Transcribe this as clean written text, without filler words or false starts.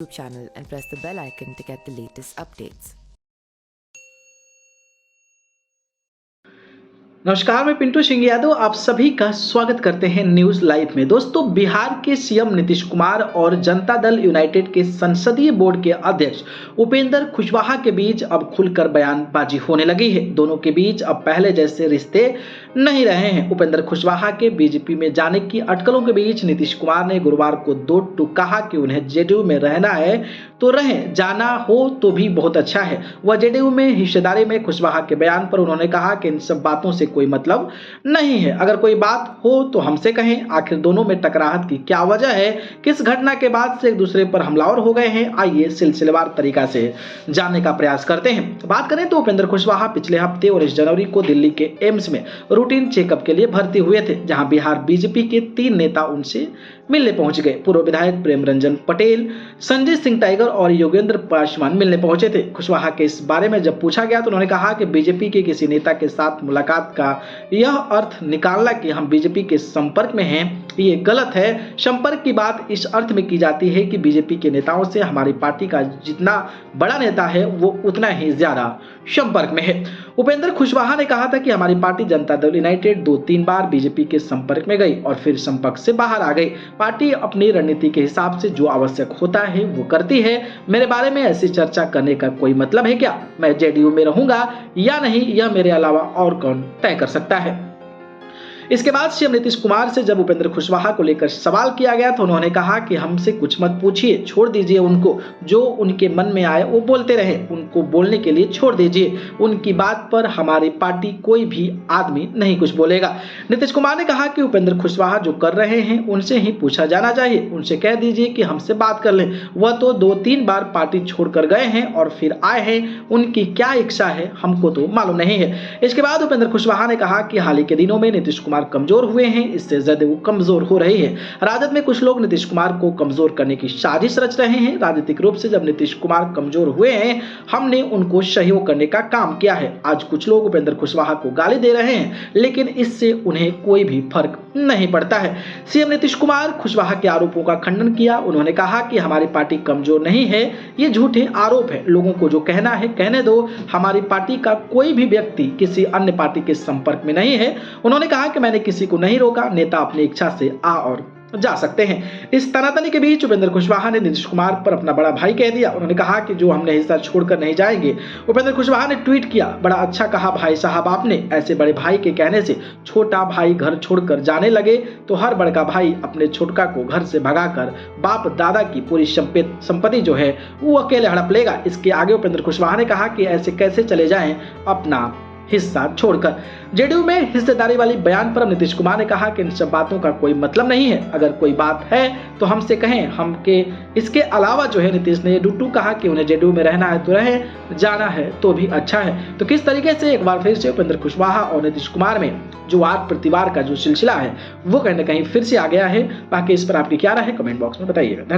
channel and press the bell icon to get the latest updates. नमस्कार, मैं पिंटू सिंह यादव आप सभी का स्वागत करते हैं न्यूज लाइव में। दोस्तों, बिहार के सीएम नीतीश कुमार और जनता दल यूनाइटेड के संसदीय बोर्ड के अध्यक्ष उपेंद्र कुशवाहा के बीच अब खुलकर बयानबाजी होने लगी है। दोनों के बीच अब पहले जैसे रिश्ते नहीं रहे हैं। उपेंद्र कुशवाहा के बीजेपी में जाने की अटकलों के बीच नीतीश कुमार ने गुरुवार को दो टूक कहा कि उन्हें जेडीयू में रहना है तो रहें, जाना हो तो भी बहुत अच्छा है। वह जेडीयू में हिस्सेदारी में कुशवाहा के बयान पर उन्होंने कहा कि इन सब बातों से कोई मतलब नहीं है। अगर कोई बात हो तो हमसे कहें। आखिर दोनों में टकराहट की क्या वजह है? किस घटना के बाद से एक दूसरे पर हमलावर हो गए हैं? आइए सिलसिलेवार तरीका से जानने का प्रयास करते हैं। बात करें तो उपेंद्र कुशवाहा पिछले हफ्ते 19 जनवरी को दिल्ली के एम्स में रूटीन चेकअप के लिए भर्ती हुए थे, जहां बिहार बीजेपी के 3 नेता उनसे मिलने पहुंच गए। पूर्व विधायक प्रेम रंजन पटेल, संजय सिंह टाइगर और योगेंद्र पासवान मिलने पहुंचे थे। कुशवाहा के इस बारे में जब पूछा गया तो उन्होंने कहा कि बीजेपी के किसी नेता के साथ मुलाकात का यह अर्थ निकालना कि हम बीजेपी के संपर्क में हैं, ये गलत है। संपर्क की बात इस अर्थ में की जाती है कि बीजेपी के नेताओं से हमारी पार्टी का जितना बड़ा नेता है वो उतना ही ज्यादा संपर्क में है। उपेंद्र कुशवाहा ने कहा था कि हमारी पार्टी जनता दल यूनाइटेड 2-3 बार बीजेपी के संपर्क में गई और फिर संपर्क से बाहर आ गई। पार्टी अपनी रणनीति के हिसाब से जो आवश्यक होता है वो करती है। मेरे बारे में ऐसी चर्चा करने का कोई मतलब है क्या? मैं जेडीयू में रहूंगा या नहीं, यह मेरे अलावा और कौन तय कर सकता है। इसके बाद सीएम नीतीश कुमार से जब उपेंद्र कुशवाहा को लेकर सवाल किया गया तो उन्होंने कहा कि हमसे कुछ मत पूछिए, छोड़ दीजिए उनको, जो उनके मन में आए वो बोलते रहे, उनको बोलने के लिए छोड़ दीजिए। उनकी बात पर हमारी पार्टी कोई भी आदमी नहीं कुछ बोलेगा। नीतीश कुमार ने कहा कि उपेंद्र कुशवाहा जो कर रहे हैं उनसे ही पूछा जाना चाहिए। उनसे कह दीजिए कि हमसे बात कर लें। वह तो 2-3 बार पार्टी छोड़कर गए हैं और फिर आए हैं, उनकी क्या इच्छा है हमको तो मालूम नहीं है। इसके बाद उपेंद्र कुशवाहा ने कहा कि हाल ही के दिनों में नीतीश कुमार कमजोर हुए हैं, इससे जदयू कमजोर हो रही है। राजद में कुछ लोग नीतीश कुमार को कमजोर करने की साजिश रच रहे हैं। राजनीतिक रूप से जब नीतीश कुमार कमजोर हुए हैं, हमने उनको सहयोग करने का काम किया है। आज कुछ लोग उपेंद्र कुशवाहा को गाली दे रहे हैं, लेकिन इससे उन्हें कोई भी फर्क नहीं पड़ता है। सीएम नीतीश कुमार कुशवाहा के आरोपों का खंडन किया। उन्होंने कहा कि हमारी पार्टी कमजोर नहीं है, ये झूठे आरोप है। लोगों को जो कहना है कहने दो। हमारी पार्टी का कोई भी व्यक्ति किसी अन्य पार्टी के संपर्क में नहीं है। उन्होंने कहा कि मैंने किसी को नहीं रोका, नेता अपनी इच्छा से आ और जा सकते हैं। इस तनातनी के बीच उपेंद्र कुशवाहा ने नीतीश कुमार पर अपना बड़ा भाई कह दिया। उन्होंने कहा कि जो हमने हिस्सा छोड़कर नहीं जाएंगे। उपेंद्र कुशवाहा ने ट्वीट किया, बड़ा अच्छा कहा भाई साहब आपने। ऐसे बड़े भाई के कहने से छोटा भाई घर छोड़कर जाने लगे तो हर बड़का भाई अपने छोटका को घर से भगाकर बाप दादा की पूरी संपत्ति जो है वो अकेले हड़प लेगा। इसके आगे उपेंद्र कुशवाहा ने कहा कि ऐसे कैसे चले जाएं अपना हिस्सा छोड़कर। जेडीयू में हिस्सेदारी वाली बयान पर नीतीश कुमार ने कहा कि इन सब बातों का कोई मतलब नहीं है। अगर कोई बात है तो हमसे कहें। हमके इसके अलावा जो है नीतीश ने डूटू कहा कि उन्हें जेडीयू में रहना है तो रहे, जाना है तो भी अच्छा है। तो किस तरीके से एक बार फिर से उपेंद्र कुशवाहा और नीतीश कुमार में जो वाद प्रतिवाद का जो सिलसिला है वो कहीं ना कहीं फिर से आ गया है। बाकी इस पर आपकी क्या राय है कमेंट बॉक्स में बताइएगा।